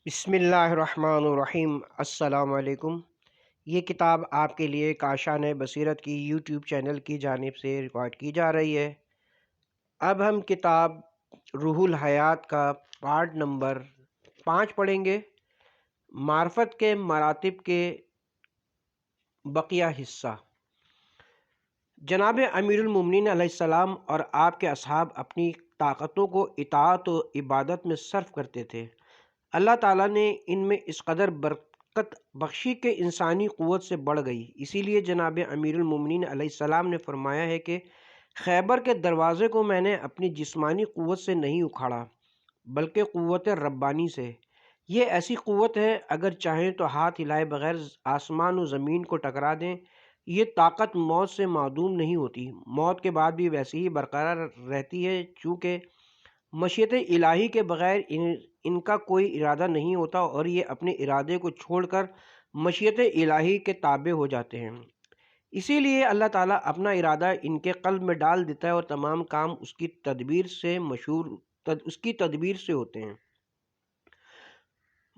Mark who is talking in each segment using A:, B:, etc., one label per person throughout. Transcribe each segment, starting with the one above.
A: بسم اللہ الرحمن الرحیم۔ السلام علیکم۔ یہ کتاب آپ کے لیے کاشان بصیرت کی یوٹیوب چینل کی جانب سے ریکارڈ کی جا رہی ہے۔ اب ہم کتاب روح الحیات کا پارٹ نمبر 5 پڑھیں گے، معرفت کے مراتب کے بقیہ حصہ۔ جناب امیر المومنین علیہ السلام اور آپ کے اصحاب اپنی طاقتوں کو اطاعت و عبادت میں صرف کرتے تھے۔ اللہ تعالیٰ نے ان میں اس قدر برکت بخشی کہ انسانی قوت سے بڑھ گئی۔ اسی لیے جناب امیر المومنین علیہ السلام نے فرمایا ہے کہ خیبر کے دروازے کو میں نے اپنی جسمانی قوت سے نہیں اکھاڑا بلکہ قوت ربانی سے۔ یہ ایسی قوت ہے اگر چاہیں تو ہاتھ ہلائے بغیر آسمان و زمین کو ٹکرا دیں۔ یہ طاقت موت سے معدوم نہیں ہوتی، موت کے بعد بھی ویسے ہی برقرار رہتی ہے، چونکہ مشیت الہی کے بغیر ان کا کوئی ارادہ نہیں ہوتا اور یہ اپنے ارادے کو چھوڑ کر مشیت الہی کے تابع ہو جاتے ہیں۔ اسی لیے اللہ تعالیٰ اپنا ارادہ ان کے قلب میں ڈال دیتا ہے اور تمام کام اس کی تدبیر سے ہوتے ہیں۔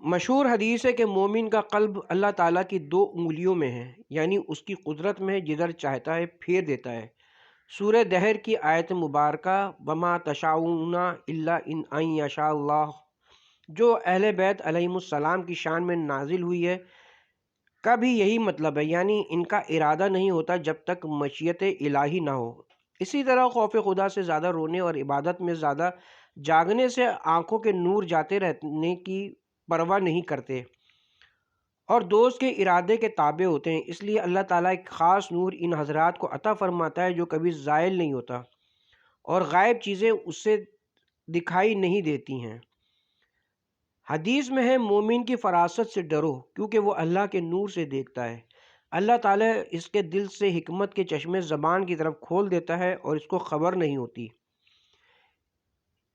A: مشہور حدیث ہے کہ مومن کا قلب اللہ تعالیٰ کی 2 انگلیوں میں ہے، یعنی اس کی قدرت میں جدھر چاہتا ہے پھیر دیتا ہے۔ سورہ دہر کی آیت مبارکہ وما تشاؤون الا ان یشاء اللہ، جو اہل بیت علیہم السلام کی شان میں نازل ہوئی ہے، کا بھی یہی مطلب ہے، یعنی ان کا ارادہ نہیں ہوتا جب تک مشیت الہی نہ ہو۔ اسی طرح خوف خدا سے زیادہ رونے اور عبادت میں زیادہ جاگنے سے آنکھوں کے نور جاتے رہنے کی پرواہ نہیں کرتے اور دوست کے ارادے کے تابع ہوتے ہیں۔ اس لیے اللہ تعالیٰ ایک خاص نور ان حضرات کو عطا فرماتا ہے جو کبھی زائل نہیں ہوتا اور غائب چیزیں اس سے دکھائی نہیں دیتی ہیں۔ حدیث میں ہے مومن کی فراست سے ڈرو کیونکہ وہ اللہ کے نور سے دیکھتا ہے۔ اللہ تعالیٰ اس کے دل سے حکمت کے چشمے زبان کی طرف کھول دیتا ہے اور اس کو خبر نہیں ہوتی۔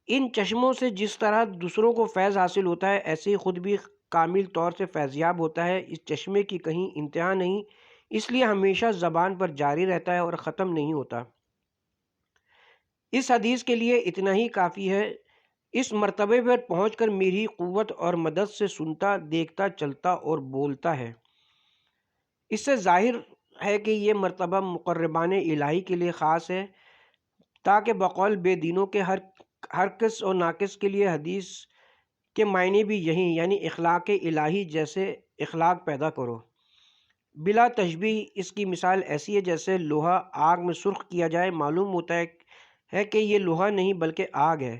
A: ان چشموں سے جس طرح دوسروں کو فیض حاصل ہوتا ہے ایسے ہی خود بھی کامل طور سے فیضیاب ہوتا ہے۔ اس چشمے کی کہیں انتہا نہیں، اس لیے ہمیشہ زبان پر جاری رہتا ہے اور ختم نہیں ہوتا۔ اس حدیث کے لیے اتنا ہی کافی ہے۔ اس مرتبے پر پہنچ کر میری قوت اور مدد سے سنتا، دیکھتا، چلتا اور بولتا ہے۔ اس سے ظاہر ہے کہ یہ مرتبہ مقربان الہی کے لیے خاص ہے، تاکہ بقول بے دینوں کے ہر کس اور ناقص کے لیے حدیث کے معنی بھی یہی، یعنی اخلاق الہی جیسے اخلاق پیدا کرو۔ بلا تشبیہ اس کی مثال ایسی ہے جیسے لوہا آگ میں سرخ کیا جائے، معلوم ہوتا ہے کہ یہ لوہا نہیں بلکہ آگ ہے،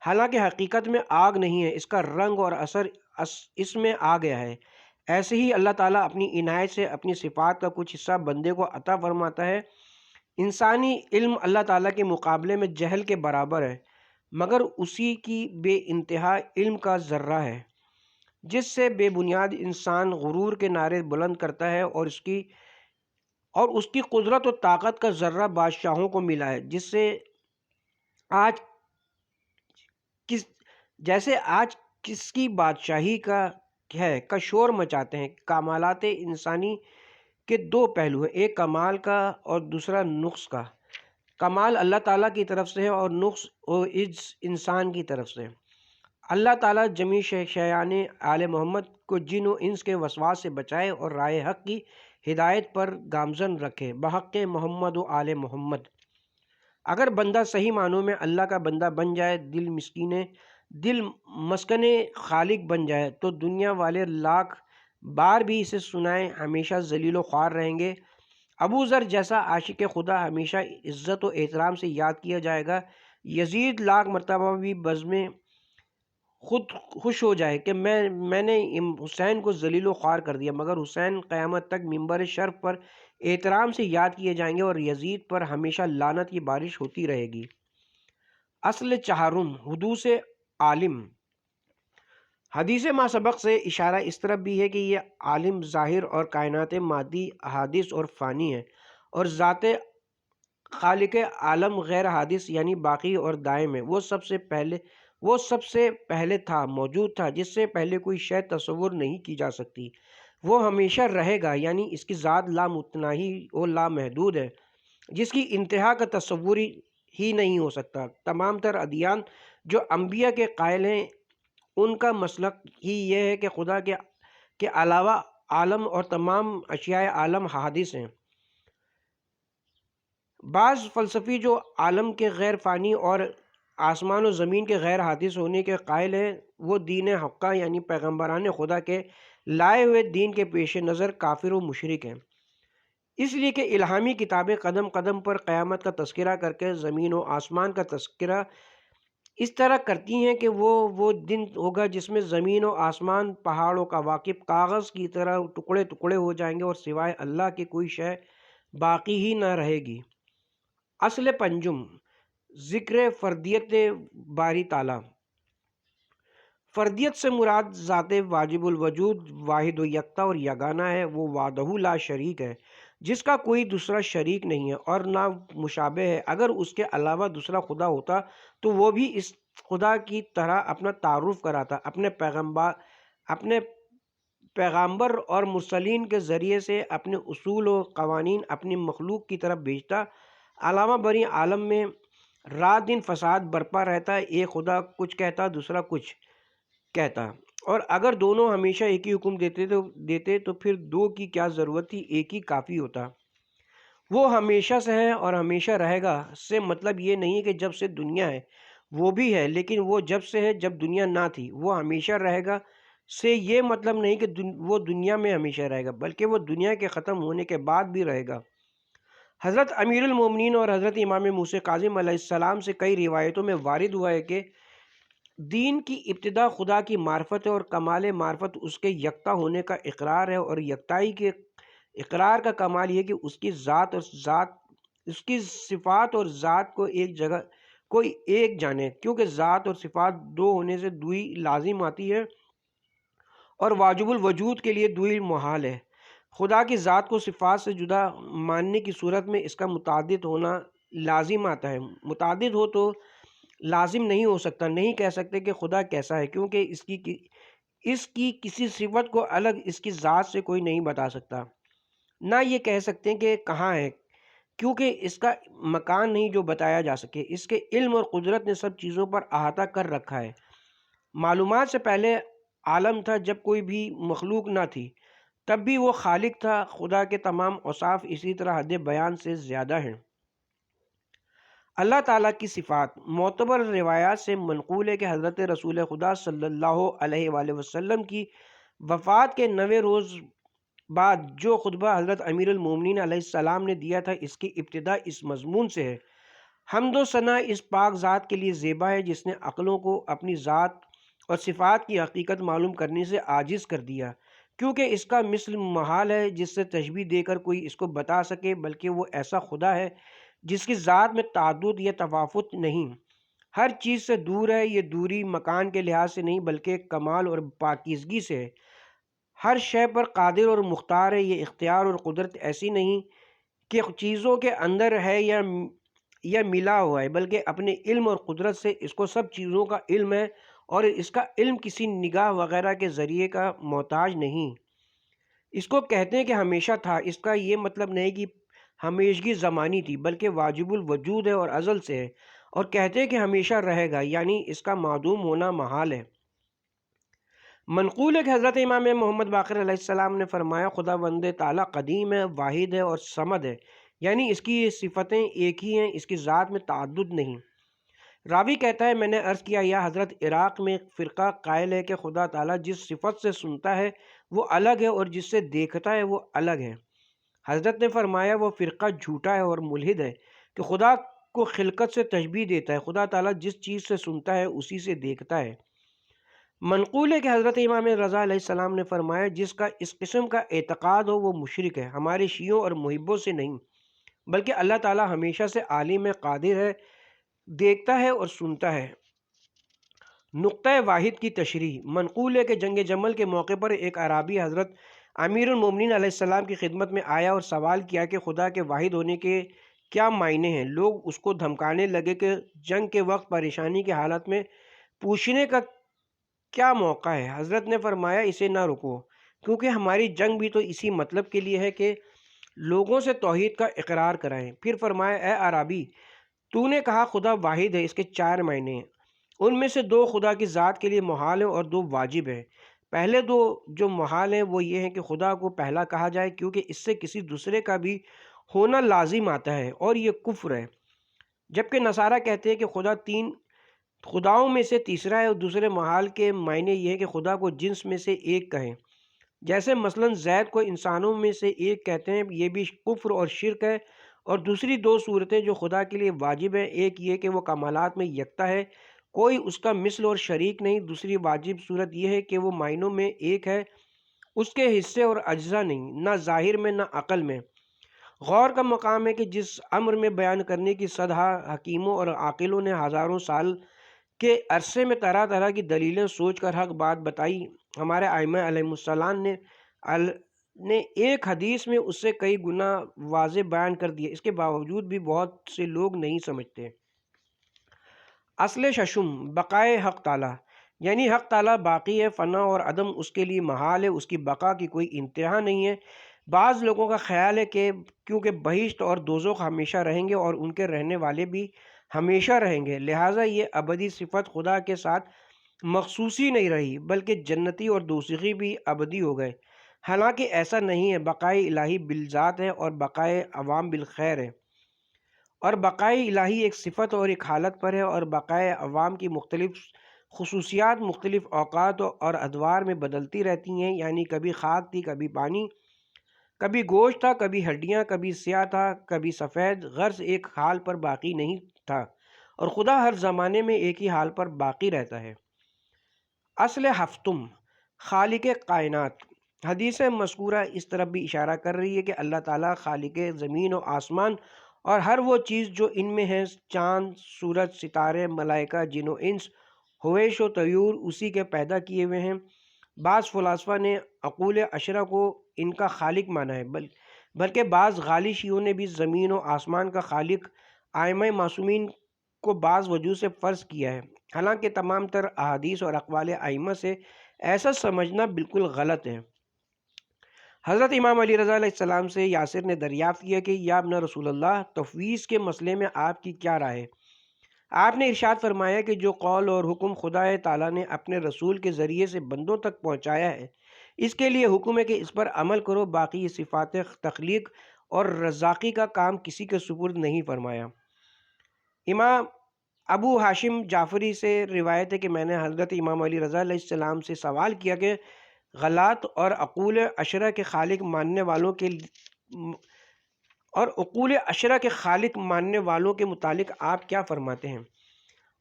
A: حالانکہ حقیقت میں آگ نہیں ہے، اس کا رنگ اور اثر اس میں آ گیا ہے۔ ایسے ہی اللہ تعالیٰ اپنی عنایت سے اپنی صفات کا کچھ حصہ بندے کو عطا فرماتا ہے۔ انسانی علم اللہ تعالیٰ کے مقابلے میں جہل کے برابر ہے، مگر اسی کی بے انتہا علم کا ذرہ ہے جس سے بے بنیاد انسان غرور کے نعرے بلند کرتا ہے، اور اس کی قدرت و طاقت کا ذرہ بادشاہوں کو ملا ہے، جیسے آج کس کی بادشاہی کا شور مچاتے ہیں۔ کمالات انسانی کے 2 پہلو ہیں، ایک کمال کا اور دوسرا نقص کا۔ کمال اللہ تعالیٰ کی طرف سے ہے اور نقص و عجز انسان کی طرف سے۔ اللہ تعالیٰ جمیع شیعان آل محمد کو جن و انس کے وسواس سے بچائے اور راہ حق کی ہدایت پر گامزن رکھے بحق محمد و آل محمد۔ اگر بندہ صحیح معنوں میں اللہ کا بندہ بن جائے، دل مسکن خالق بن جائے، تو دنیا والے لاکھ بار بھی اسے سنائیں ہمیشہ ذلیل و خوار رہیں گے۔ ابو ذر جیسا عاشق خدا ہمیشہ عزت و احترام سے یاد کیا جائے گا۔ یزید لاکھ مرتبہ بھی بزم خود خوش ہو جائے کہ میں نے حسین کو ذلیل و خوار کر دیا، مگر حسین قیامت تک منبر شرف پر احترام سے یاد کیے جائیں گے اور یزید پر ہمیشہ لعنت کی بارش ہوتی رہے گی۔ اصل چہارم حدوث عالم۔ حدیث ما سبق سے اشارہ اس طرف بھی ہے کہ یہ عالم ظاہر اور کائنات مادی حادث اور فانی ہے، اور ذات خالق عالم غیر حادث یعنی باقی اور دائم ہے۔ وہ سب سے پہلے تھا، موجود تھا، جس سے پہلے کوئی شے تصور نہیں کی جا سکتی۔ وہ ہمیشہ رہے گا، یعنی اس کی ذات لامتناہی و لامحدود ہے، جس کی انتہا کا تصور ہی نہیں ہو سکتا۔ تمام تر ادیان جو انبیاء کے قائل ہیں ان کا مسلک ہی یہ ہے کہ خدا کے علاوہ عالم اور تمام اشیاء عالم حادث ہیں۔ بعض فلسفی جو عالم کے غیر فانی اور آسمان و زمین کے غیر حادث ہونے کے قائل ہیں، وہ دین حقہ یعنی پیغمبران خدا کے لائے ہوئے دین کے پیش نظر کافر و مشرک ہیں، اس لیے کہ الہامی کتابیں قدم قدم پر قیامت کا تذکرہ کر کے زمین و آسمان کا تذکرہ اس طرح کرتی ہیں کہ وہ دن ہوگا جس میں زمین و آسمان پہاڑوں کا واقف کاغذ کی طرح ٹکڑے ٹکڑے ہو جائیں گے اور سوائے اللہ کی کوئی شے باقی ہی نہ رہے گی۔ اصل پنجم، ذکر فردیت باری تعالیٰ۔ فردیت سے مراد ذات واجب الوجود، واحد و یکتا اور یگانہ ہے۔ وہ وحدہ لا شریک ہے، جس کا کوئی دوسرا شریک نہیں ہے اور نہ مشابہ ہے۔ اگر اس کے علاوہ دوسرا خدا ہوتا تو وہ بھی اس خدا کی طرح اپنا تعارف کراتا، اپنے پیغامبر اور مرسلین کے ذریعے سے اپنے اصول و قوانین اپنی مخلوق کی طرف بھیجتا۔ علاوہ بری عالم میں رات دن فساد برپا رہتا، ایک خدا کچھ کہتا دوسرا کچھ کہتا، اور اگر دونوں ہمیشہ ایک ہی حکم دیتے تو پھر دو کی کیا ضرورت تھی، ایک ہی کافی ہوتا۔ وہ ہمیشہ سے ہے اور ہمیشہ رہے گا سے مطلب یہ نہیں کہ جب سے دنیا ہے وہ بھی ہے، لیکن وہ جب سے ہے جب دنیا نہ تھی۔ وہ ہمیشہ رہے گا سے یہ مطلب نہیں کہ وہ دنیا میں ہمیشہ رہے گا، بلکہ وہ دنیا کے ختم ہونے کے بعد بھی رہے گا۔ حضرت امیر المومنین اور حضرت امام موسیٰ کاظم علیہ السلام سے کئی روایتوں میں وارد ہوا ہے کہ دین کی ابتدا خدا کی معرفت ہے اور کمال معرفت اس کے یکتا ہونے کا اقرار ہے، اور یکتائی کے اقرار کا کمال یہ کہ اس کی صفات اور ذات کو کوئی ایک جانے، کیونکہ ذات اور صفات دو ہونے سے دوئی لازم آتی ہے اور واجب الوجود کے لیے دوئی محال ہے۔ خدا کی ذات کو صفات سے جدا ماننے کی صورت میں اس کا متعدد ہونا لازم آتا ہے۔ متعدد ہو تو لازم نہیں ہو سکتا۔ نہیں کہہ سکتے کہ خدا کیسا ہے، کیونکہ اس کی کسی صفت کو الگ اس کی ذات سے کوئی نہیں بتا سکتا۔ نہ یہ کہہ سکتے کہ کہاں ہے، کیونکہ اس کا مکان نہیں جو بتایا جا سکے۔ اس کے علم اور قدرت نے سب چیزوں پر احاطہ کر رکھا ہے۔ معلومات سے پہلے عالم تھا، جب کوئی بھی مخلوق نہ تھی تب بھی وہ خالق تھا۔ خدا کے تمام اوصاف اسی طرح حد بیان سے زیادہ ہیں۔ اللہ تعالیٰ کی صفات۔ معتبر روایات سے منقول ہے کہ حضرت رسول خدا صلی اللہ علیہ وآلہ وسلم کی وفات کے 9 روز بعد جو خطبہ حضرت امیر المومنین علیہ السلام نے دیا تھا، اس کی ابتدا اس مضمون سے ہے: حمد و ثنا اس پاک ذات کے لیے زیبا ہے جس نے عقلوں کو اپنی ذات اور صفات کی حقیقت معلوم کرنے سے عاجز کر دیا، کیونکہ اس کا مثل محال ہے جس سے تشبیہ دے کر کوئی اس کو بتا سکے، بلکہ وہ ایسا خدا ہے جس کی ذات میں تعدد یا تفاوت نہیں، ہر چیز سے دور ہے۔ یہ دوری مکان کے لحاظ سے نہیں بلکہ کمال اور پاکیزگی سے ہے، ہر شے پر قادر اور مختار ہے۔ یہ اختیار اور قدرت ایسی نہیں کہ چیزوں کے اندر ہے یا ملا ہوا ہے، بلکہ اپنے علم اور قدرت سے اس کو سب چیزوں کا علم ہے، اور اس کا علم کسی نگاہ وغیرہ کے ذریعے کا محتاج نہیں۔ اس کو کہتے ہیں کہ ہمیشہ تھا، اس کا یہ مطلب نہیں کہ ہمیشگی زمانی تھی، بلکہ واجب الوجود ہے اور ازل سے ہے، اور کہتے ہیں کہ ہمیشہ رہے گا، یعنی اس کا معدوم ہونا محال ہے۔ منقول ہے کہ حضرت امام محمد باقر علیہ السلام نے فرمایا: خداوند تعالیٰ قدیم ہے، واحد ہے اور صمد ہے، یعنی اس کی صفتیں ایک ہی ہیں، اس کی ذات میں تعدد نہیں۔ راوی کہتا ہے: میں نے عرض کیا یا حضرت، عراق میں ایک فرقہ قائل ہے کہ خدا تعالیٰ جس صفت سے سنتا ہے وہ الگ ہے اور جس سے دیکھتا ہے وہ الگ ہے۔ حضرت نے فرمایا: وہ فرقہ جھوٹا ہے اور ملحد ہے کہ خدا کو خلقت سے تشبیہ دیتا ہے۔ خدا تعالیٰ جس چیز سے سنتا ہے اسی سے دیکھتا ہے۔ منقول ہے کہ حضرت امام رضا علیہ السلام نے فرمایا: جس کا اس قسم کا اعتقاد ہو وہ مشرک ہے، ہمارے شیعوں اور محبوں سے نہیں، بلکہ اللہ تعالیٰ ہمیشہ سے عالم قادر ہے، دیکھتا ہے اور سنتا ہے۔ نقطہ واحد کی تشریح۔ منقول ہے کہ جنگ جمل کے موقع پر ایک اعرابی حضرت امیر المومنین علیہ السلام کی خدمت میں آیا اور سوال کیا کہ خدا کے واحد ہونے کے کیا معنی ہیں۔ لوگ اس کو دھمکانے لگے کہ جنگ کے وقت پریشانی کی حالت میں پوچھنے کا کیا موقع ہے۔ حضرت نے فرمایا: اسے نہ رکو، کیونکہ ہماری جنگ بھی تو اسی مطلب کے لیے ہے کہ لوگوں سے توحید کا اقرار کرائیں۔ پھر فرمایا: اے اعرابی، تو نے کہا خدا واحد ہے، اس کے 4 معنی ہیں۔ ان میں سے دو خدا کی ذات کے لیے محال ہیں اور دو واجب ہیں۔ پہلے دو جو محال ہیں وہ یہ ہیں کہ خدا کو پہلا کہا جائے کیونکہ اس سے کسی دوسرے کا بھی ہونا لازم آتا ہے اور یہ کفر ہے، جبکہ نصارہ کہتے ہیں کہ خدا تین خداؤں میں سے تیسرا ہے، اور دوسرے محال کے معنی یہ ہے کہ خدا کو جنس میں سے ایک کہیں، جیسے مثلا زید کو انسانوں میں سے ایک کہتے ہیں، یہ بھی کفر اور شرک ہے۔ اور دوسری دو صورتیں جو خدا کے لیے واجب ہیں، ایک یہ کہ وہ کمالات میں یکتا ہے، کوئی اس کا مثل اور شریک نہیں، دوسری واجب صورت یہ ہے کہ وہ معنوں میں ایک ہے، اس کے حصے اور اجزا نہیں، نہ ظاہر میں نہ عقل میں۔ غور کا مقام ہے کہ جس امر میں بیان کرنے کی صدہا حکیموں اور عاقلوں نے ہزاروں سال کے عرصے میں طرح طرح کی دلیلیں سوچ کر حق بات بتائی، ہمارے ائمہ علیہ السلام نے ایک حدیث میں اس سے کئی گنا واضح بیان کر دیا، اس کے باوجود بھی بہت سے لوگ نہیں سمجھتے۔ اصل ششم بقائے حق تعالی، یعنی حق تعالی باقی ہے، فنا اور عدم اس کے لیے محال ہے، اس کی بقا کی کوئی انتہا نہیں ہے۔ بعض لوگوں کا خیال ہے کہ کیونکہ بہشت اور دوزخ ہمیشہ رہیں گے اور ان کے رہنے والے بھی ہمیشہ رہیں گے، لہٰذا یہ ابدی صفت خدا کے ساتھ مخصوص ہی نہیں رہی، بلکہ جنتی اور دوزخی بھی ابدی ہو گئے، حالانکہ ایسا نہیں ہے۔ بقائے الہی بالذات ہے اور بقائے عوام بالخیر ہے، اور بقائے الہی ایک صفت اور ایک حالت پر ہے، اور بقائے عوام کی مختلف خصوصیات مختلف اوقات اور ادوار میں بدلتی رہتی ہیں، یعنی کبھی خاک تھی، کبھی پانی، کبھی گوشت تھا، کبھی ہڈیاں، کبھی سیاہ تھا، کبھی سفید، غرض ایک حال پر باقی نہیں تھا، اور خدا ہر زمانے میں ایک ہی حال پر باقی رہتا ہے۔ اصل ہفتم خالق کائنات، حدیث مذکورہ اس طرف بھی اشارہ کر رہی ہے کہ اللہ تعالیٰ خالق زمین و آسمان اور ہر وہ چیز جو ان میں ہے، چاند، سورج، ستارے، ملائکہ، جن و انس، ہویش و طیور، اسی کے پیدا کیے ہوئے ہیں۔ بعض فلاسفہ نے عقول عشرہ کو ان کا خالق مانا ہے، بلکہ بعض غالی شیعوں نے بھی زمین و آسمان کا خالق ائمہ معصومین کو بعض وجوہ سے فرض کیا ہے، حالانکہ تمام تر احادیث اور اقوال ائمہ سے ایسا سمجھنا بالکل غلط ہے۔ حضرت امام علی رضا علیہ السلام سے یاسر نے دریافت کیا کہ یا ابن رسول اللہ، تفویض کے مسئلے میں آپ کی کیا رائے ہے؟ آپ نے ارشاد فرمایا کہ جو قول اور حکم خدا تعالیٰ نے اپنے رسول کے ذریعے سے بندوں تک پہنچایا ہے، اس کے لیے حکم ہے کہ اس پر عمل کرو، باقی یہ صفات تخلیق اور رزاقی کا کام کسی کے سپرد نہیں فرمایا۔ امام ابو ہاشم جعفری سے روایت ہے کہ میں نے حضرت امام علی رضا علیہ السلام سے سوال کیا کہ غلات اور عقول عشرہ کے خالق ماننے والوں کے متعلق آپ کیا فرماتے ہیں؟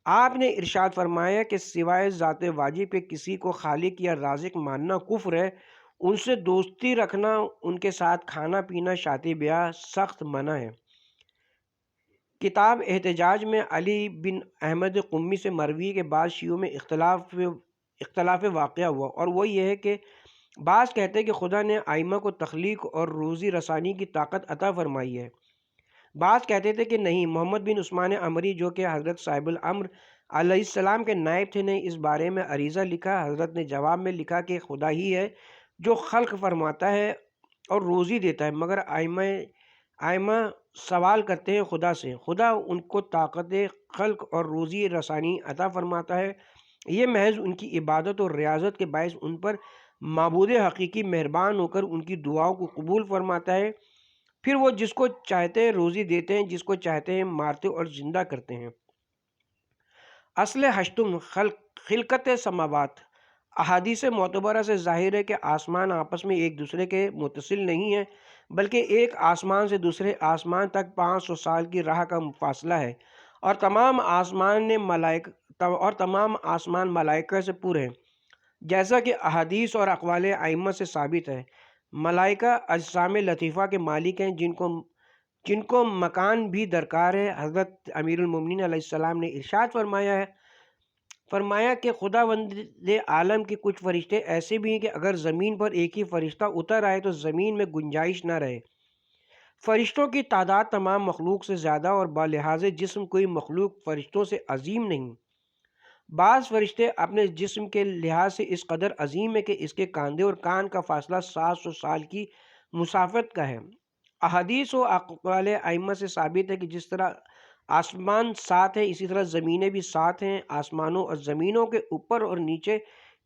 A: آپ نے ارشاد فرمایا کہ سوائے ذات واجب کے کسی کو خالق یا رازق ماننا کفر ہے، ان سے دوستی رکھنا، ان کے ساتھ کھانا پینا، شادی بیاہ سخت منع ہے۔ کتاب احتجاج میں علی بن احمد قمی سے مروی کے بعض شیعوں میں اختلاف واقعہ ہوا، اور وہ یہ ہے کہ بعض کہتے ہیں کہ خدا نے ائمہ کو تخلیق اور روزی رسانی کی طاقت عطا فرمائی ہے، بعض کہتے تھے کہ نہیں۔ محمد بن عثمان عمری جو کہ حضرت صاحب الامر علیہ السلام کے نائب تھے نے اس بارے میں عریضہ لکھا، حضرت نے جواب میں لکھا کہ خدا ہی ہے جو خلق فرماتا ہے اور روزی دیتا ہے، مگر ائمہ سوال کرتے ہیں خدا سے، خدا ان کو طاقت خلق اور روزی رسانی عطا فرماتا ہے، یہ محض ان کی عبادت اور ریاضت کے باعث ان پر معبود حقیقی مہربان ہو کر ان کی دعاؤں کو قبول فرماتا ہے، پھر وہ جس کو چاہتے ہیں روزی دیتے ہیں، جس کو چاہتے ہیں مارتے اور زندہ کرتے ہیں۔ اصل ہشتم خلقت سماوات، احادیث معتبرہ سے ظاہر ہے کہ آسمان آپس میں ایک دوسرے کے متصل نہیں ہیں، بلکہ ایک آسمان سے دوسرے آسمان تک 500 سال کی راہ کا فاصلہ ہے، اور تمام آسمان ملائکہ سے پر ہیں، جیسا کہ احادیث اور اقوال ائمہ سے ثابت ہے۔ ملائکہ اجسام لطیفہ کے مالک ہیں، جن کو مکان بھی درکار ہے۔ حضرت امیر المومنین علیہ السلام نے ارشاد فرمایا کہ خداوند عالم کے کچھ فرشتے ایسے بھی ہیں کہ اگر زمین پر ایک ہی فرشتہ اتر آئے تو زمین میں گنجائش نہ رہے۔ فرشتوں کی تعداد تمام مخلوق سے زیادہ اور بلحاظ جسم کوئی مخلوق فرشتوں سے عظیم نہیں۔ بعض فرشتے اپنے جسم کے لحاظ سے اس قدر عظیم ہے کہ اس کے کاندھے اور کان کا فاصلہ 700 سال کی مسافت کا ہے۔ احادیث و اقوال ائمہ سے ثابت ہے کہ جس طرح آسمان 7 ہیں، اسی طرح زمینیں بھی 7 ہیں۔ آسمانوں اور زمینوں کے اوپر اور نیچے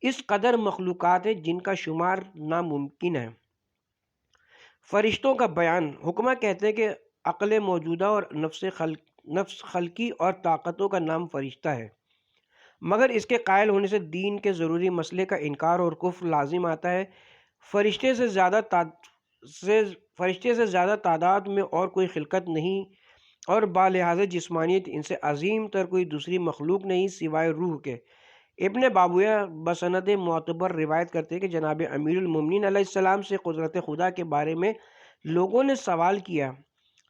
A: اس قدر مخلوقات ہیں جن کا شمار ناممکن ہے۔ فرشتوں کا بیان۔ حکمہ کہتے ہیں کہ عقل موجودہ اور نفس خلقی اور طاقتوں کا نام فرشتہ ہے، مگر اس کے قائل ہونے سے دین کے ضروری مسئلے کا انکار اور کفر لازم آتا ہے۔ فرشتے سے زیادہ تعداد میں اور کوئی خلقت نہیں، اور بالحاظ جسمانیت ان سے عظیم تر کوئی دوسری مخلوق نہیں سوائے روح کے۔ ابن بابویہ بسند معتبر روایت کرتے ہیں کہ جناب امیر المومنین علیہ السلام سے قدرت خدا کے بارے میں لوگوں نے سوال کیا۔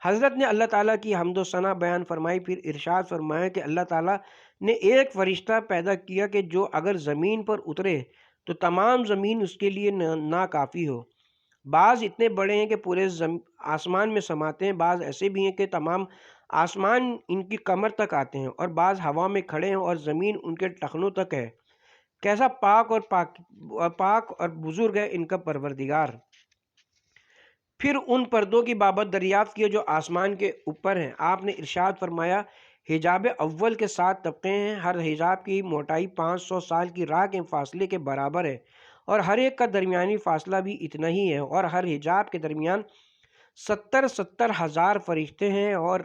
A: حضرت نے اللہ تعالیٰ کی حمد و ثنا بیان فرمائی، پھر ارشاد فرمایا کہ اللہ تعالیٰ نے ایک فرشتہ پیدا کیا کہ جو اگر زمین پر اترے تو تمام زمین اس کے لیے ناکافی ہو۔ بعض اتنے بڑے ہیں کہ پورے آسمان میں سماتے ہیں، بعض ایسے بھی ہیں کہ تمام آسمان ان کی کمر تک آتے ہیں، اور بعض ہوا میں کھڑے ہیں اور زمین ان کے ٹخنوں تک ہے۔ کیسا پاک اور بزرگ ہے ان کا پروردگار۔ پھر ان پردوں کی بابت دریافت کیا جو آسمان کے اوپر ہیں۔ آپ نے ارشاد فرمایا، حجاب اول کے 7 طبقے ہیں، ہر حجاب کی موٹائی 500 سال کی راہ کے فاصلے کے برابر ہے، اور ہر ایک کا درمیانی فاصلہ بھی اتنا ہی ہے، اور ہر حجاب کے درمیان 70 ہزار فرشتے ہیں، اور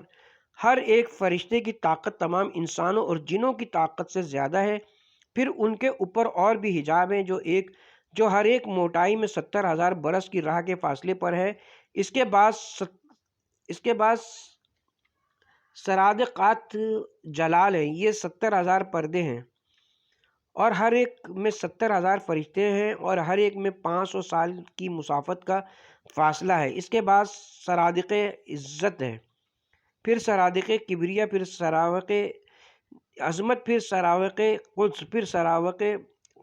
A: ہر ایک فرشتے کی طاقت تمام انسانوں اور جنوں کی طاقت سے زیادہ ہے۔ پھر ان کے اوپر اور بھی حجاب ہیں جو ہر ایک موٹائی میں 70,000 برس کی راہ کے فاصلے پر ہے۔ اس کے بعد سرادقات جلال ہیں، یہ 70,000 پردے ہیں، اور ہر ایک میں 70,000 فرشتے ہیں، اور ہر ایک میں 500 سال کی مسافت کا فاصلہ ہے۔ اس کے بعد سرادق عزت ہے، پھر سرادق کبریا، پھر سراوق عظمت، پھر سراوق قدس، پھر سراوق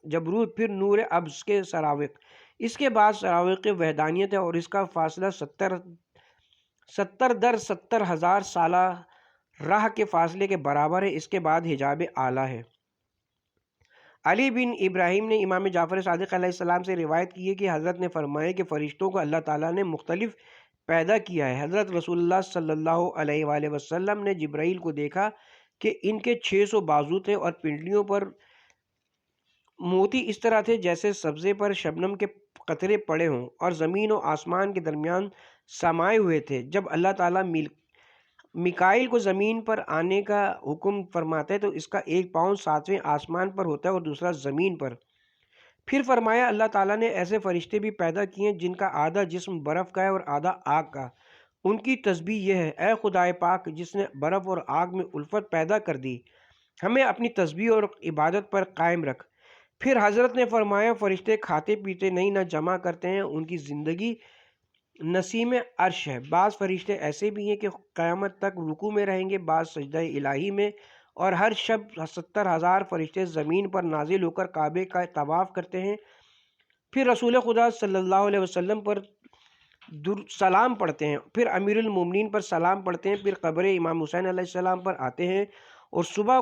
A: جبروت، پھر نور ابز کے سراوق۔ اس کے بعد سراوق وحدانیت ہے، اور اس کا فاصلہ 70,000 سالہ راہ کے فاصلے کے برابر ہے۔ اس کے بعد حجاب اعلیٰ ہے۔ علی بن ابراہیم نے امام جعفر صادق علیہ السلام سے روایت کی ہے کہ حضرت نے فرمایا کہ فرشتوں کو اللہ تعالیٰ نے مختلف پیدا کیا ہے۔ حضرت رسول اللہ صلی اللہ علیہ وآلہ وسلم نے جبرائیل کو دیکھا کہ ان کے 600 بازو تھے، اور پنڈلیوں پر موتی اس طرح تھے جیسے سبزے پر شبنم کے قطرے پڑے ہوں، اور زمین و آسمان کے درمیان سمائے ہوئے تھے۔ جب اللہ تعالیٰ میکائیل کو زمین پر آنے کا حکم فرماتا ہے تو اس کا ایک پاؤں 7ویں آسمان پر ہوتا ہے اور دوسرا زمین پر۔ پھر فرمایا اللہ تعالیٰ نے ایسے فرشتے بھی پیدا کیے ہیں جن کا آدھا جسم برف کا ہے اور آدھا آگ کا۔ ان کی تسبیح یہ ہے، اے خدائے پاک جس نے برف اور آگ میں الفت پیدا کر دی، ہمیں اپنی تسبیح اور عبادت پر قائم رکھ۔ پھر حضرت نے فرمایا فرشتے کھاتے پیتے نہیں، نہ جمع کرتے ہیں، ان کی زندگی نسیم عرش ہے۔ بعض فرشتے ایسے بھی ہیں کہ قیامت تک رکوع میں رہیں گے، بعض سجدہ الہی میں، اور ہر شب 70,000 فرشتے زمین پر نازل ہو کر کعبے کا طواف کرتے ہیں، پھر رسول خدا صلی اللہ علیہ وسلم پر سلام پڑھتے ہیں، پھر امیر المومنین پر سلام پڑھتے ہیں، پھر قبر امام حسین علیہ السلام پر آتے ہیں، اور صبح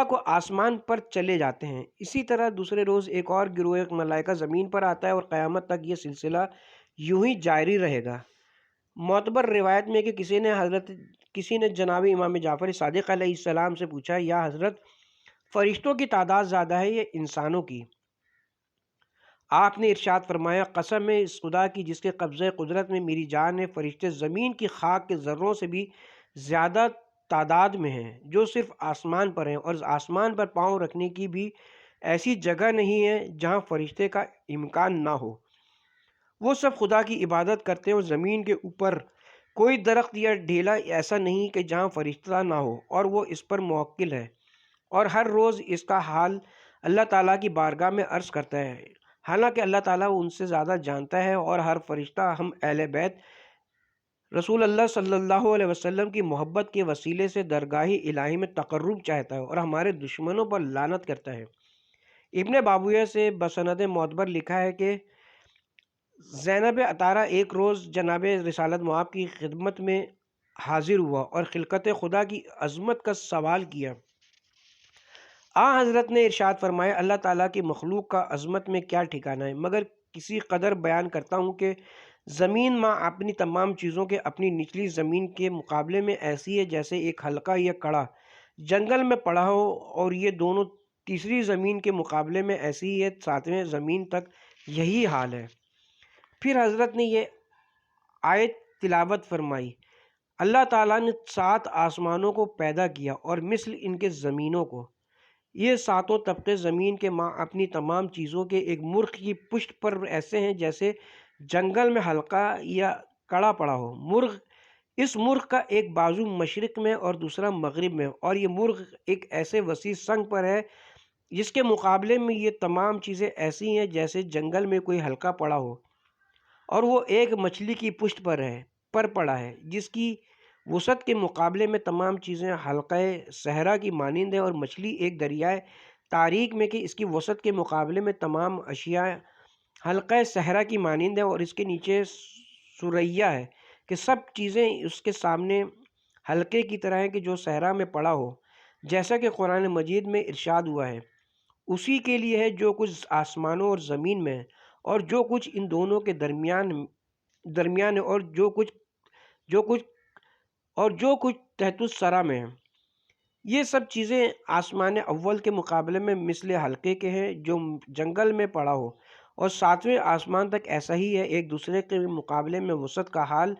A: کو آسمان پر چلے جاتے ہیں۔ اسی طرح دوسرے روز ایک اور گروہ ملائکہ زمین پر آتا ہے، اور قیامت تک یہ سلسلہ یوں ہی جاری رہے گا۔ معتبر روایت میں کہ کسی نے جناب امام جعفر صادق علیہ السلام سے پوچھا، یا حضرت فرشتوں کی تعداد زیادہ ہے یا انسانوں کی؟ آپ نے ارشاد فرمایا، قسم ہے اس خدا کی جس کے قبضہ قدرت میں میری جان ہے، فرشتے زمین کی خاک کے ذروں سے بھی زیادہ تعداد میں ہیں جو صرف آسمان پر ہیں، اور آسمان پر پاؤں رکھنے کی بھی ایسی جگہ نہیں ہے جہاں فرشتے کا امکان نہ ہو۔ وہ سب خدا کی عبادت کرتے ہیں، اور زمین کے اوپر کوئی درخت یا ڈھیلا ایسا نہیں کہ جہاں فرشتہ نہ ہو، اور وہ اس پر موکل ہے، اور ہر روز اس کا حال اللہ تعالیٰ کی بارگاہ میں عرض کرتا ہے، حالانکہ اللہ تعالیٰ ان سے زیادہ جانتا ہے۔ اور ہر فرشتہ ہم اہل بیت رسول اللہ صلی اللہ علیہ وسلم کی محبت کے وسیلے سے درگاہ الہی میں تقرب چاہتا ہے، اور ہمارے دشمنوں پر لعنت کرتا ہے۔ ابن بابویہ سے بسند معتبر لکھا ہے کہ زینب عطارہ ایک روز جناب رسالت مآب کی خدمت میں حاضر ہوا اور خلقت خدا کی عظمت کا سوال کیا۔ حضرت نے ارشاد فرمایا، اللہ تعالیٰ کی مخلوق کا عظمت میں کیا ٹھکانہ ہے، مگر کسی قدر بیان کرتا ہوں کہ زمین ماں اپنی تمام چیزوں کے اپنی نچلی زمین کے مقابلے میں ایسی ہے جیسے ایک حلقہ یا کڑا جنگل میں پڑا ہو، اور یہ دونوں تیسری زمین کے مقابلے میں ایسی ہی ہے، ساتویں زمین تک یہی حال ہے۔ پھر حضرت نے یہ آیت تلاوت فرمائی، اللہ تعالیٰ نے 7 آسمانوں کو پیدا کیا اور مثل ان کے زمینوں کو، یہ 7 طبقے زمین کے ماں اپنی تمام چیزوں کے ایک مرغ کی پشت پر ایسے ہیں جیسے جنگل میں حلقہ یا کڑا پڑا ہو۔ اس مرغ کا ایک بازو مشرق میں اور دوسرا مغرب میں، اور یہ مرغ ایک ایسے وسیع سنگ پر ہے جس کے مقابلے میں یہ تمام چیزیں ایسی ہیں جیسے جنگل میں کوئی حلقہ پڑا ہو، اور وہ ایک مچھلی کی پشت پر پڑا ہے جس کی وسعت کے مقابلے میں تمام چیزیں حلقہ صحرا کی مانند ہیں، اور مچھلی ایک دریائے تاریک میں کہ اس کی وسعت کے مقابلے میں تمام اشیاء حلقہ صحرا کی مانند ہے، اور اس کے نیچے سریا ہے کہ سب چیزیں اس کے سامنے حلقے کی طرح ہیں کہ جو صحرا میں پڑا ہو، جیسا کہ قرآن مجید میں ارشاد ہوا ہے، اسی کے لیے ہے جو کچھ آسمانوں اور زمین میں ہے، اور جو کچھ ان دونوں کے درمیان ہے، اور جو کچھ تحت الثری میں ہے۔ یہ سب چیزیں آسمان اول کے مقابلے میں مثل حلقے کے ہیں جو جنگل میں پڑا ہو، اور 7ویں آسمان تک ایسا ہی ہے ایک دوسرے کے مقابلے میں وسعت کا حال،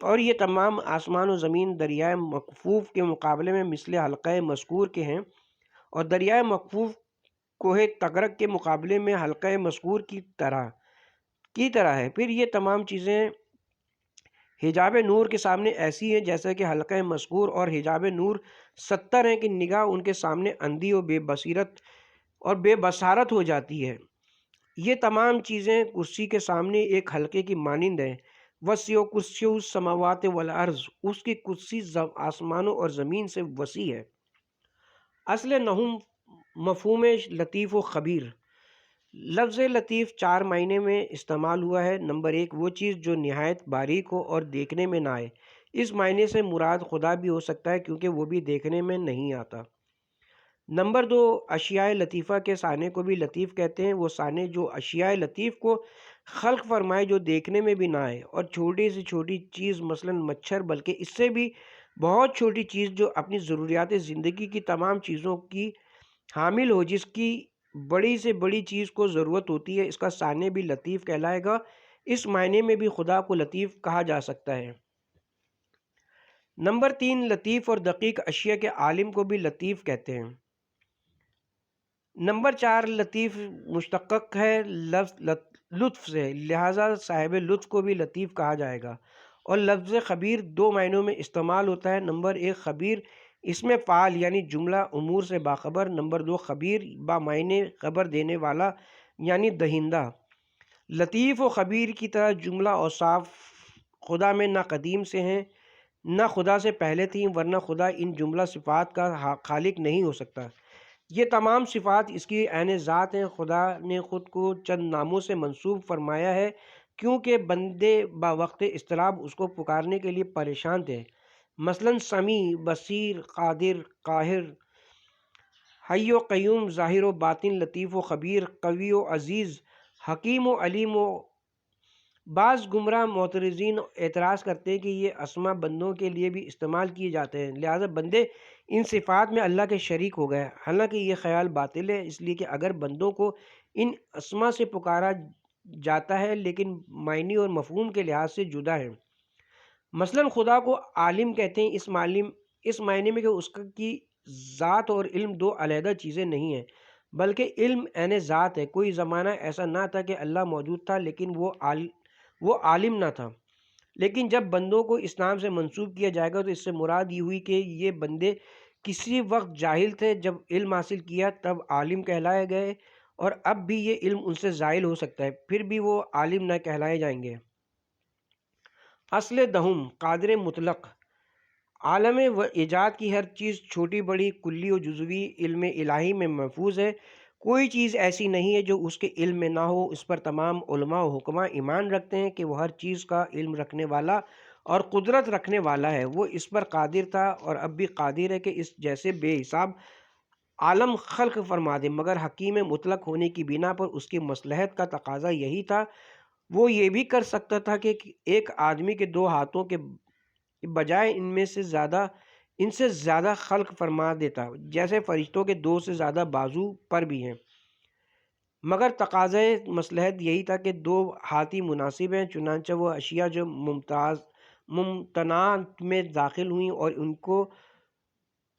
A: اور یہ تمام آسمان و زمین دریائے مکفوف کے مقابلے میں مثل حلقہ مذکور کے ہیں، اور دریائے مکفوف کوہ تغرق کے مقابلے میں حلقہ مذکور کی طرح ہے۔ پھر یہ تمام چیزیں حجاب نور کے سامنے ایسی ہیں جیسا کہ حلقہ مذکور اور حجاب نور 70 ہیں کہ نگاہ ان کے سامنے اندھی اور بے بصارت ہو جاتی ہے۔ یہ تمام چیزیں کرسی کے سامنے ایک حلقے کی مانند ہیں، وسیع کرسی السماوات والارض، اس کی کرسی آسمانوں اور زمین سے وسیع ہے۔ اصل نحو مفہوم لطیف و خبیر۔ لفظ لطیف 4 معنی میں استعمال ہوا ہے۔ نمبر 1، وہ چیز جو نہایت باریک ہو اور دیکھنے میں نہ آئے، اس معنی سے مراد خدا بھی ہو سکتا ہے کیونکہ وہ بھی دیکھنے میں نہیں آتا۔ نمبر 2، اشیاء لطیفہ کے صانع کو بھی لطیف کہتے ہیں، وہ صانع جو اشیاء لطیف کو خلق فرمائے جو دیکھنے میں بھی نہ آئے، اور چھوٹی سے چھوٹی چیز مثلا مچھر، بلکہ اس سے بھی بہت چھوٹی چیز جو اپنی ضروریات زندگی کی تمام چیزوں کی حامل ہو، جس کی بڑی سے بڑی چیز کو ضرورت ہوتی ہے، اس کا صانع بھی لطیف کہلائے گا۔ اس معنی میں بھی خدا کو لطیف کہا جا سکتا ہے۔ نمبر 3، لطیف اور دقیق اشیاء کے عالم کو بھی لطیف کہتے ہیں۔ نمبر 4، لطیف مشتق ہے لطف سے، لہذا صاحب لطف کو بھی لطیف کہا جائے گا۔ اور لفظ خبیر 2 معنوں میں استعمال ہوتا ہے۔ نمبر 1، خبیر اس میں فعال یعنی جملہ امور سے باخبر۔ نمبر 2، خبیر بامعنی خبر دینے والا یعنی دہندہ۔ لطیف و خبیر کی طرح جملہ اوصاف خدا میں نہ قدیم سے ہیں نہ خدا سے پہلے تھیں، ورنہ خدا ان جملہ صفات کا خالق نہیں ہو سکتا۔ یہ تمام صفات اس کی عین ذات ہیں۔ خدا نے خود کو چند ناموں سے منسوب فرمایا ہے کیونکہ بندے وقت اضطراب اس کو پکارنے کے لیے پریشان تھے، مثلا سمیع، بصیر، قادر، قاہر، حی و قیوم، ظاہر و باطن، لطیف و خبیر، قوی و عزیز، حکیم و علیم۔ بعض گمراہ معترضین اعتراض کرتے ہیں کہ یہ اسما بندوں کے لیے بھی استعمال کیے جاتے ہیں، لہذا بندے ان صفات میں اللہ کے شریک ہو گئے، حالانکہ یہ خیال باطل ہے، اس لیے کہ اگر بندوں کو ان اسما سے پکارا جاتا ہے لیکن معنی اور مفہوم کے لحاظ سے جدا ہے۔ مثلا خدا کو عالم کہتے ہیں اس معنی میں کہ اس کی ذات اور علم 2 علیحدہ چیزیں نہیں ہیں، بلکہ علم عین ذات ہے۔ کوئی زمانہ ایسا نہ تھا کہ اللہ موجود تھا لیکن وہ عالم نہ تھا، لیکن جب بندوں کو اسلام سے منسوب کیا جائے گا تو اس سے مراد یہ ہوئی کہ یہ بندے کسی وقت جاہل تھے، جب علم حاصل کیا تب عالم کہلائے گئے، اور اب بھی یہ علم ان سے زائل ہو سکتا ہے، پھر بھی وہ عالم نہ کہلائے جائیں گے۔ اصل دہم، قادر مطلق۔ عالم و ایجاد کی ہر چیز چھوٹی بڑی، کلی و جزوی علم الہی میں محفوظ ہے۔ کوئی چیز ایسی نہیں ہے جو اس کے علم میں نہ ہو۔ اس پر تمام علماء و حکماء ایمان رکھتے ہیں کہ وہ ہر چیز کا علم رکھنے والا اور قدرت رکھنے والا ہے۔ وہ اس پر قادر تھا اور اب بھی قادر ہے کہ اس جیسے بے حساب عالم خلق فرما دے، مگر حکیم مطلق ہونے کی بنا پر اس کی مصلحت کا تقاضا یہی تھا وہ یہ بھی کر سکتا تھا کہ ایک آدمی کے 2 ہاتھوں کے بجائے ان سے زیادہ خلق فرما دیتا، جیسے فرشتوں کے 2 سے زیادہ بازو پر بھی ہیں، مگر تقاضۂ مصلحت یہی تھا کہ 2 ہاتھ ہی مناسب ہیں، چنانچہ وہ اشیاء جو ممتنعات میں داخل ہوئیں اور ان کو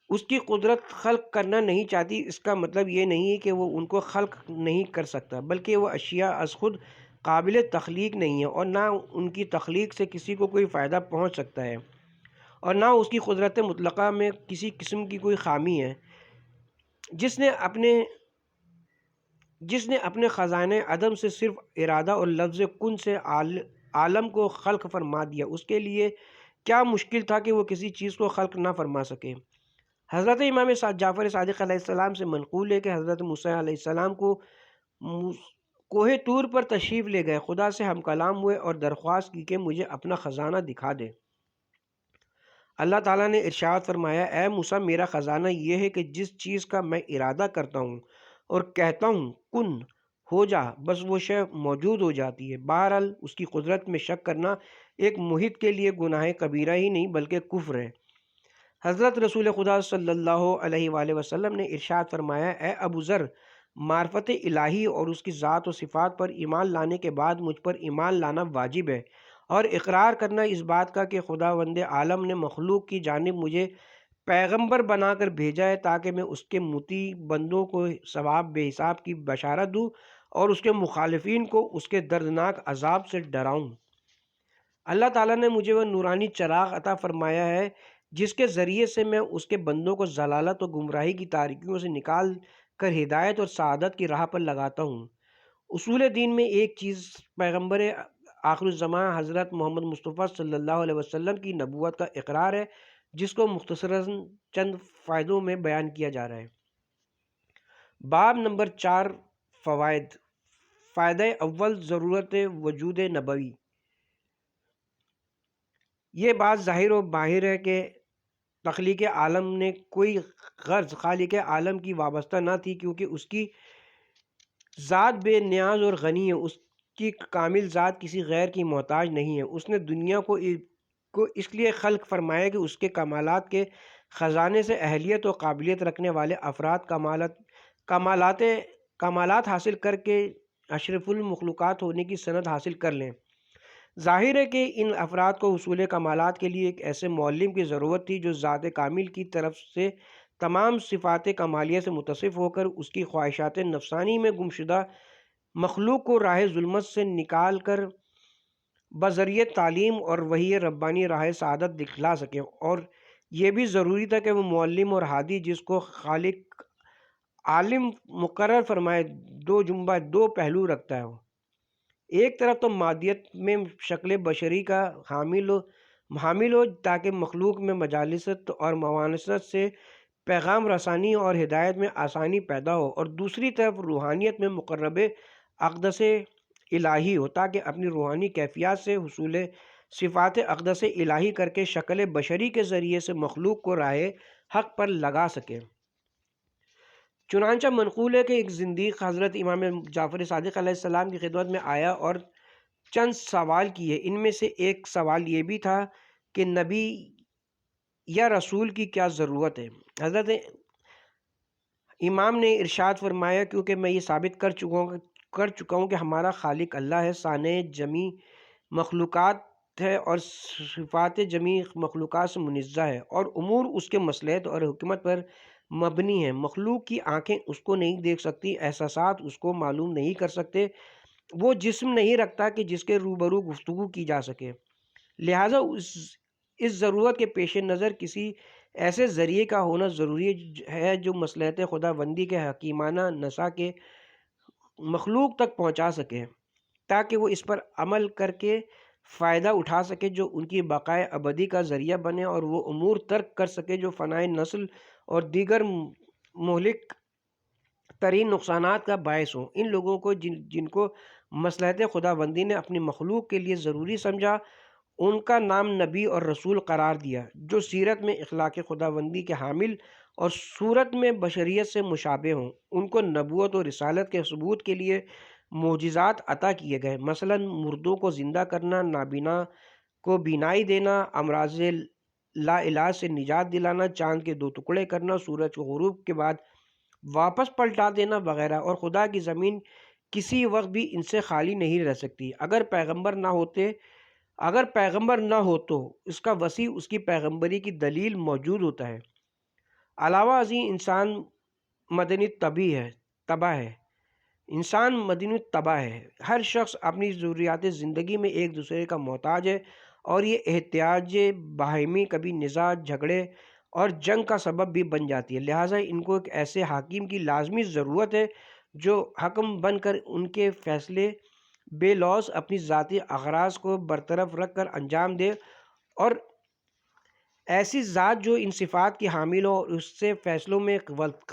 A: اس کی قدرت خلق کرنا نہیں چاہتی، اس کا مطلب یہ نہیں ہے کہ وہ ان کو خلق نہیں کر سکتا، بلکہ وہ اشیاء از خود قابل تخلیق نہیں ہیں اور نہ ان کی تخلیق سے کسی کو کوئی فائدہ پہنچ سکتا ہے اور نہ اس کی قدرت مطلقہ میں کسی قسم کی کوئی خامی ہے۔ جس نے اپنے خزانۂ عدم سے صرف ارادہ اور لفظ کن سے عالم کو خلق فرما دیا، اس کے لیے کیا مشکل تھا کہ وہ کسی چیز کو خلق نہ فرما سکے۔ حضرت امام جعفر صادق علیہ السلام سے منقول ہے کہ حضرت موسیٰ علیہ السلام کو کوہ طور پر تشریف لے گئے، خدا سے ہم کلام ہوئے اور درخواست کی کہ مجھے اپنا خزانہ دکھا دے۔ اللہ تعالیٰ نے ارشاد فرمایا، اے موسیٰ، میرا خزانہ یہ ہے کہ جس چیز کا میں ارادہ کرتا ہوں اور کہتا ہوں کن ہو جا، بس وہ شے موجود ہو جاتی ہے۔ بہرحال اس کی قدرت میں شک کرنا ایک محب کے لیے گناہ کبیرہ ہی نہیں بلکہ کفر ہے۔ حضرت رسول خدا صلی اللہ علیہ وآلہ وسلم نے ارشاد فرمایا، اے ابو ذر، معرفت الہی اور اس کی ذات و صفات پر ایمان لانے کے بعد مجھ پر ایمان لانا واجب ہے اور اقرار کرنا اس بات کا کہ خداوند عالم نے مخلوق کی جانب مجھے پیغمبر بنا کر بھیجا ہے تاکہ میں اس کے مطیع بندوں کو ثواب بے حساب کی بشارت دوں اور اس کے مخالفین کو اس کے دردناک عذاب سے ڈراؤں۔ اللہ تعالیٰ نے مجھے وہ نورانی چراغ عطا فرمایا ہے جس کے ذریعے سے میں اس کے بندوں کو ضلالت و گمراہی کی تاریکیوں سے نکال کر ہدایت اور سعادت کی راہ پر لگاتا ہوں۔ اصول دین میں ایک چیز پیغمبر آخر الزمان حضرت محمد مصطفیٰ صلی اللہ علیہ وسلم کی نبوت کا اقرار ہے، جس کو مختصراً چند فائدوں میں بیان کیا جا رہا ہے۔ باب نمبر 4 فوائد۔ فائدہ اول، ضرورت وجود نبوی۔ یہ بات ظاہر و باہر ہے کہ تخلیق عالم نے کوئی غرض خالق عالم کی وابستہ نہ تھی، کیونکہ اس کی ذات بے نیاز اور غنی ہے، اس کی کامل ذات کسی غیر کی محتاج نہیں ہے۔ اس نے دنیا کو اس لیے خلق فرمایا کہ اس کے کمالات کے خزانے سے اہلیت و قابلیت رکھنے والے افراد کمالات حاصل کر کے اشرف المخلوقات ہونے کی سند حاصل کر لیں۔ ظاہر ہے کہ ان افراد کو حصول کمالات کے لیے ایک ایسے معلم کی ضرورت تھی جو ذات کامل کی طرف سے تمام صفات کمالیہ سے متصف ہو کر اس کی خواہشات نفسانی میں گمشدہ مخلوق کو راہ ظلمت سے نکال کر بذریعہ تعلیم اور وحی ربانی راہ سعادت دکھلا سکے، اور یہ بھی ضروری تھا کہ وہ معلم اور ہادی جس کو خالق عالم مقرر فرمائے دو پہلو رکھتا ہے۔ ایک طرف تو مادیت میں شکل بشری کا حامل ہو تاکہ مخلوق میں مجالست اور موانست سے پیغام رسانی اور ہدایت میں آسانی پیدا ہو، اور دوسری طرف روحانیت میں مقرب اقدس الہی ہو تاکہ اپنی روحانی کیفیات سے حصول صفات اقدس الہی کر کے شکل بشری کے ذریعے سے مخلوق کو راہ حق پر لگا سکے۔ چنانچہ منقول ہے کہ ایک زندیق حضرت امام جعفر صادق علیہ السلام کی خدمت میں آیا اور چند سوال کیے۔ ان میں سے ایک سوال یہ بھی تھا کہ نبی یا رسول کی کیا ضرورت ہے؟ حضرت امام نے ارشاد فرمایا، کیونکہ میں یہ ثابت کر چکا ہوں کہ ہمارا خالق اللہ ہے، صانع جمیع مخلوقات ہے اور صفات جمیع مخلوقات سے منزہ ہے، اور امور اس کے مصلحت اور حکمت پر مبنی ہے۔ مخلوق کی آنکھیں اس کو نہیں دیکھ سکتی، احساسات اس کو معلوم نہیں کر سکتے، وہ جسم نہیں رکھتا کہ جس کے روبرو گفتگو کی جا سکے، لہٰذا اس ضرورت کے پیش نظر کسی ایسے ذریعے کا ہونا ضروری ہے جو مصلحت خداوندی کے حکیمانہ نسا کے مخلوق تک پہنچا سکے، تاکہ وہ اس پر عمل کر کے فائدہ اٹھا سکے جو ان کی بقائے ابدی کا ذریعہ بنے، اور وہ امور ترک کر سکے جو فنائے نسل اور دیگر مہلک ترین نقصانات کا باعث ہوں۔ ان لوگوں کو جن کو مصلحت خداوندی نے اپنی مخلوق کے لیے ضروری سمجھا، ان کا نام نبی اور رسول قرار دیا، جو سیرت میں اخلاق خداوندی کے حامل اور صورت میں بشریت سے مشابہ ہوں۔ ان کو نبوت و رسالت کے ثبوت کے لیے معجزات عطا کیے گئے، مثلاً مردوں کو زندہ کرنا، نابینا کو بینائی دینا، امراض لا علاج سے نجات دلانا، چاند کے 2 ٹکڑے کرنا، سورج کو غروب کے بعد واپس پلٹا دینا وغیرہ۔ اور خدا کی زمین کسی وقت بھی ان سے خالی نہیں رہ سکتی۔ اگر پیغمبر نہ ہو تو اس کا وسیع اس کی پیغمبری کی دلیل موجود ہوتا ہے۔ علاوہ ازیں انسان مدنی طبع ہے۔ ہر شخص اپنی ضروریات زندگی میں ایک دوسرے کا محتاج ہے، اور یہ احتیاج باہمی کبھی نزاع، جھگڑے اور جنگ کا سبب بھی بن جاتی ہے۔ لہٰذا ان کو ایک ایسے حاکم کی لازمی ضرورت ہے جو حکم بن کر ان کے فیصلے بے لوث اپنی ذاتی اغراض کو برطرف رکھ کر انجام دے، اور ایسی ذات جو ان صفات کی حامل ہو اور اس سے فیصلوں میں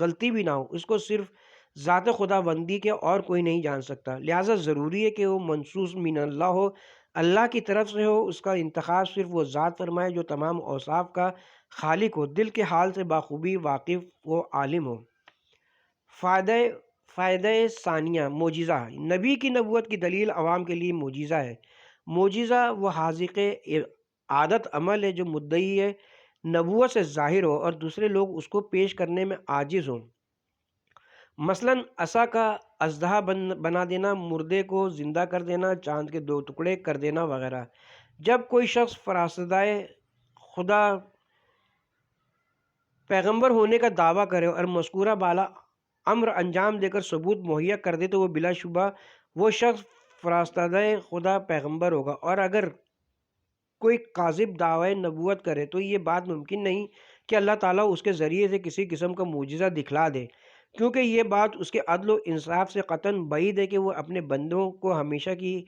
A: غلطی بھی نہ ہو، اس کو صرف ذات خدا بندی کے اور کوئی نہیں جان سکتا۔ لہٰذا ضروری ہے کہ وہ منصوص من اللہ ہو، اللہ کی طرف سے ہو، اس کا انتخاب صرف وہ ذات فرمائے جو تمام اوصاف کا خالق ہو، دل کے حال سے بخوبی واقف و عالم ہو۔ فائدہ ثانیہ، معجزہ۔ نبی کی نبوت کی دلیل عوام کے لیے معجزہ ہے۔ معجزہ وہ حاذق عادت عمل ہے جو مدعی نبوت سے ظاہر ہو اور دوسرے لوگ اس کو پیش کرنے میں عاجز ہوں۔ مثلاً عصا کا اژدہا بنا دینا، مردے کو زندہ کر دینا، چاند کے 2 ٹکڑے کر دینا وغیرہ۔ جب کوئی شخص فرستادہ خدا پیغمبر ہونے کا دعویٰ کرے اور مذکورہ بالا امر انجام دے کر ثبوت مہیا کر دے تو وہ بلا شبہ وہ شخص فرستادہ خدا پیغمبر ہوگا، اور اگر کوئی کاذب دعوی نبوت کرے تو یہ بات ممکن نہیں کہ اللہ تعالیٰ اس کے ذریعے سے کسی قسم کا معجزہ دکھلا دے، کیونکہ یہ بات اس کے عدل و انصاف سے قطعاً بعید ہے کہ وہ اپنے بندوں کو ہمیشہ کی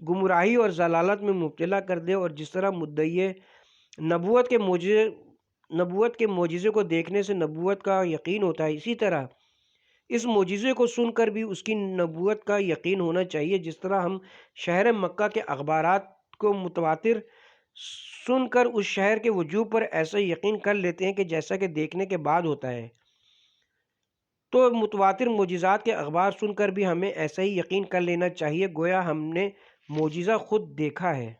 A: گمراہی اور ضلالت میں مبتلا کر دے۔ اور جس طرح مدعی نبوت کے معجزے کو دیکھنے سے نبوت کا یقین ہوتا ہے، اسی طرح اس معجزے کو سن کر بھی اس کی نبوت کا یقین ہونا چاہیے۔ جس طرح ہم شہر مکہ کے اخبارات کو متواتر سن کر اس شہر کے وجود پر ایسا یقین کر لیتے ہیں کہ جیسا کہ دیکھنے کے بعد ہوتا ہے، تو متواتر معجزات کے اخبار سن کر بھی ہمیں ایسا ہی یقین کر لینا چاہیے گویا ہم نے معجزہ خود دیکھا ہے۔